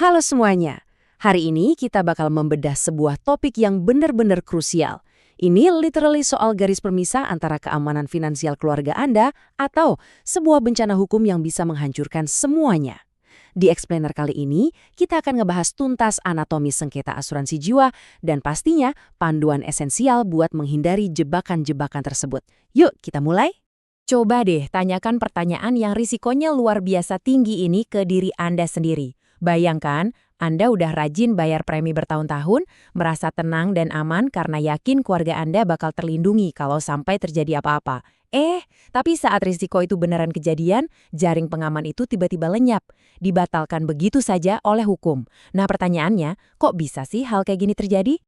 Halo semuanya, hari ini kita bakal membedah sebuah topik yang benar-benar krusial. Ini literally soal garis permisah antara keamanan finansial keluarga Anda atau sebuah bencana hukum yang bisa menghancurkan semuanya. Di Explainer kali ini, kita akan ngebahas tuntas anatomi sengketa asuransi jiwa dan pastinya panduan esensial buat menghindari jebakan-jebakan tersebut. Yuk, kita mulai. Coba deh tanyakan pertanyaan yang risikonya luar biasa tinggi ini ke diri Anda sendiri. Bayangkan, Anda udah rajin bayar premi bertahun-tahun, merasa tenang dan aman karena yakin keluarga Anda bakal terlindungi kalau sampai terjadi apa-apa. Tapi saat risiko itu beneran kejadian, jaring pengaman itu tiba-tiba lenyap, dibatalkan begitu saja oleh hukum. Nah pertanyaannya, kok bisa sih hal kayak gini terjadi?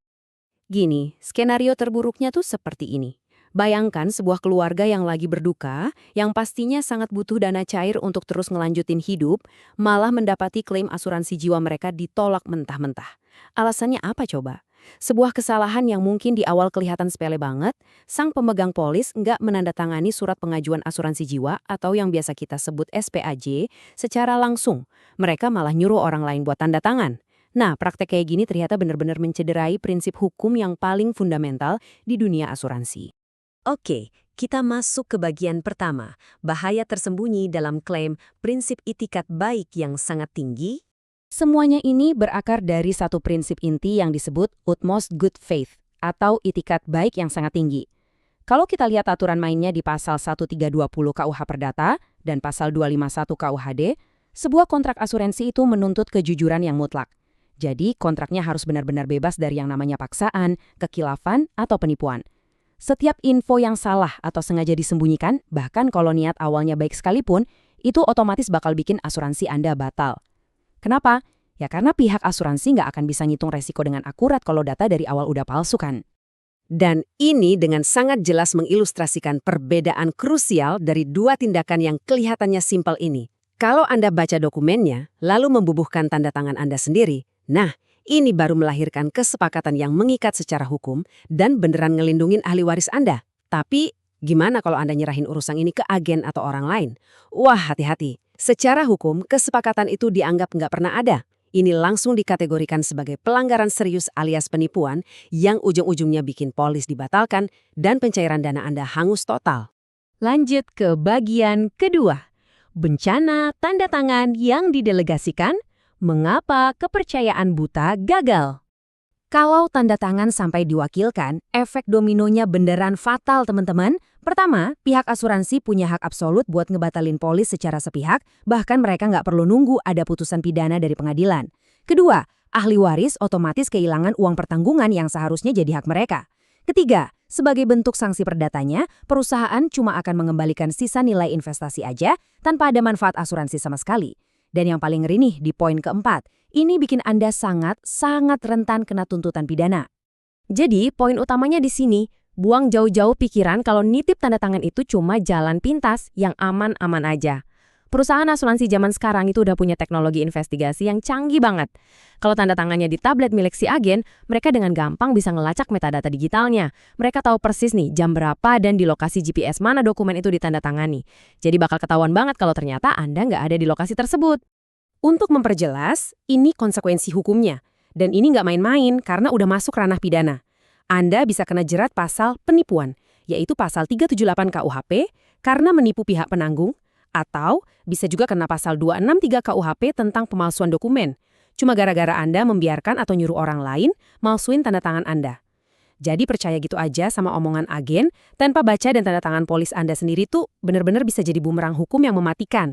Gini, skenario terburuknya tuh seperti ini. Bayangkan sebuah keluarga yang lagi berduka, yang pastinya sangat butuh dana cair untuk terus ngelanjutin hidup, malah mendapati klaim asuransi jiwa mereka ditolak mentah-mentah. Alasannya apa coba? Sebuah kesalahan yang mungkin di awal kelihatan sepele banget, sang pemegang polis nggak menandatangani surat pengajuan asuransi jiwa atau yang biasa kita sebut SPAJ secara langsung. Mereka malah nyuruh orang lain buat tanda tangan. Nah, praktek kayak gini ternyata benar-benar mencederai prinsip hukum yang paling fundamental di dunia asuransi. Oke, kita masuk ke bagian pertama, bahaya tersembunyi dalam klaim prinsip itikat baik yang sangat tinggi. Semuanya ini berakar dari satu prinsip inti yang disebut utmost good faith, atau itikat baik yang sangat tinggi. Kalau kita lihat aturan mainnya di pasal 1320 KUH Perdata dan pasal 251 KUHD, sebuah kontrak asuransi itu menuntut kejujuran yang mutlak. Jadi, kontraknya harus benar-benar bebas dari yang namanya paksaan, kekilafan, atau penipuan. Setiap info yang salah atau sengaja disembunyikan, bahkan kalau niat awalnya baik sekalipun, itu otomatis bakal bikin asuransi Anda batal. Kenapa? Ya karena pihak asuransi nggak akan bisa ngitung resiko dengan akurat kalau data dari awal udah palsu kan. Dan ini dengan sangat jelas mengilustrasikan perbedaan krusial dari dua tindakan yang kelihatannya simpel ini. Kalau Anda baca dokumennya, lalu membubuhkan tanda tangan Anda sendiri, nah, ini baru melahirkan kesepakatan yang mengikat secara hukum dan beneran ngelindungin ahli waris Anda. Tapi, gimana kalau Anda nyerahin urusan ini ke agen atau orang lain? Wah, hati-hati. Secara hukum, kesepakatan itu dianggap nggak pernah ada. Ini langsung dikategorikan sebagai pelanggaran serius alias penipuan yang ujung-ujungnya bikin polis dibatalkan dan pencairan dana Anda hangus total. Lanjut ke bagian kedua. Bencana tanda tangan yang didelegasikan. Mengapa kepercayaan buta gagal? Kalau tanda tangan sampai diwakilkan, efek dominonya beneran fatal teman-teman. Pertama, pihak asuransi punya hak absolut buat ngebatalin polis secara sepihak, bahkan mereka nggak perlu nunggu ada putusan pidana dari pengadilan. Kedua, ahli waris otomatis kehilangan uang pertanggungan yang seharusnya jadi hak mereka. Ketiga, sebagai bentuk sanksi perdatanya, perusahaan cuma akan mengembalikan sisa nilai investasi aja tanpa ada manfaat asuransi sama sekali. Dan yang paling ngeri nih di poin keempat, ini bikin Anda sangat rentan kena tuntutan pidana. Jadi, poin utamanya di sini, buang jauh-jauh pikiran kalau nitip tanda tangan itu cuma jalan pintas yang aman-aman aja. Perusahaan asuransi zaman sekarang itu udah punya teknologi investigasi yang canggih banget. Kalau tanda tangannya di tablet milik si agen, mereka dengan gampang bisa ngelacak metadata digitalnya. Mereka tahu persis nih jam berapa dan di lokasi GPS mana dokumen itu ditandatangani. Jadi bakal ketahuan banget kalau ternyata Anda nggak ada di lokasi tersebut. Untuk memperjelas, ini konsekuensi hukumnya. Dan ini nggak main-main karena udah masuk ranah pidana. Anda bisa kena jerat pasal penipuan, yaitu pasal 378 KUHP karena menipu pihak penanggung, atau bisa juga kena pasal 263 KUHP tentang pemalsuan dokumen. Cuma gara-gara Anda membiarkan atau nyuruh orang lain malsuin tanda tangan Anda. Jadi percaya gitu aja sama omongan agen, tanpa baca dan tanda tangan polis Anda sendiri tuh benar-benar bisa jadi bumerang hukum yang mematikan.